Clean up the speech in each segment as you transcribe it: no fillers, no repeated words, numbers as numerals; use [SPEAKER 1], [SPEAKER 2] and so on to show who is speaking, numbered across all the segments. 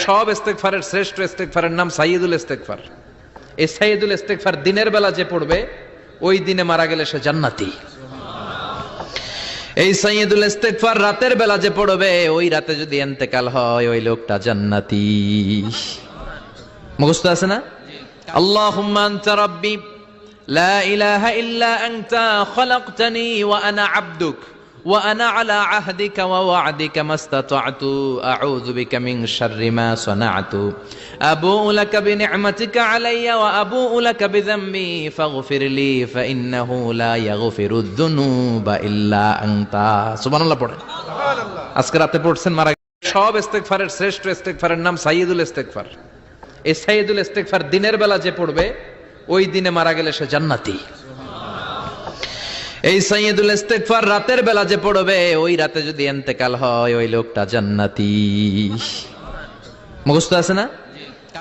[SPEAKER 1] সব ইস্তেগফারের শ্রেষ্ঠ ইস্তেগফারের নাম সাইয়্যিদুল ইস্তেগফার। এই সাইয়্যিদুল ইস্তেগফার দিনের বেলা যে পড়বে ওই দিনে মারা গেলে সে জান্নাতি। এই সাইয়্যিদুল ইস্তেগফার রাতের বেলা যে পড়বে ওই রাতে যদি ইন্তেকাল হয় ওই লোকটা জান্নাতি। মুখস্থ আছে না? আল্লাহুম্মা আনতা রাব্বি লা ইলাহা ইল্লা আনতা খলাকতানি ওয়া আনা আবদুক ওয়া আনা আলা আহদিকা ওয়া ওয়া'দিকা মাস্তাতা'তু আউযু বিকা মিন শাররি মা সানা'তু আবুউ লাকা বিনি'মাতিকা আলাইয়া ওয়া আবুউ লাকা বিযামবি ফাগফিরলি ফাইন্নাহু লা ইয়াগফিরুদ যুনুবা ইল্লা আনতা। সুবহানাল্লাহ পড়েন। সুবহানাল্লাহ। আজকে রাতে পড়ছেন মারা সব ইস্তেগফারের শ্রেষ্ঠ ইস্তেগফারের নাম সাইয়্যিদুল ইস্তেগফার। এই সাইয়্যিদুল ইস্তেগফার দিনের বেলা যে পড়বে ওই দিনে মারা গেলে সে জান্নাতি। এই সাইয়্যিদুল ইস্তেগফার রাতের বেলা যে পড়বে ওই রাতে যদি ইন্তেকাল হয় ওই লোকটা জান্নাতি। মুখস্থ আছে না?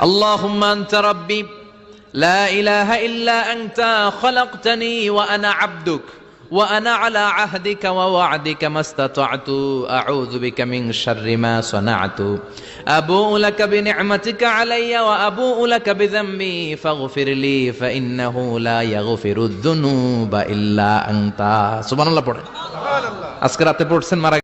[SPEAKER 1] আল্লাহুম্মা আনতা রাব্বি লা ইলাহা ইল্লা আনতা খলাকতানি ওয়া আনা আবদুক ওয়া আনা আলা আহদিকা ওয়া ওয়া'দিকা মাস্তাতা'তু আউযু বিকা মিন শাররি মা সানা'তু আবুউ লাকা বিনি'মাতিকা আলাইয়া ওয়া আবুউ লাকা বিযামবি ফাগফিরলি ফাইন্নাহু লা ইয়াগফিরুদ যুনুবা ইল্লা আনতা। সুবহানাল্লাহ পড়েন। সুবহানাল্লাহ। আজকে রাতে পড়ছেন মারা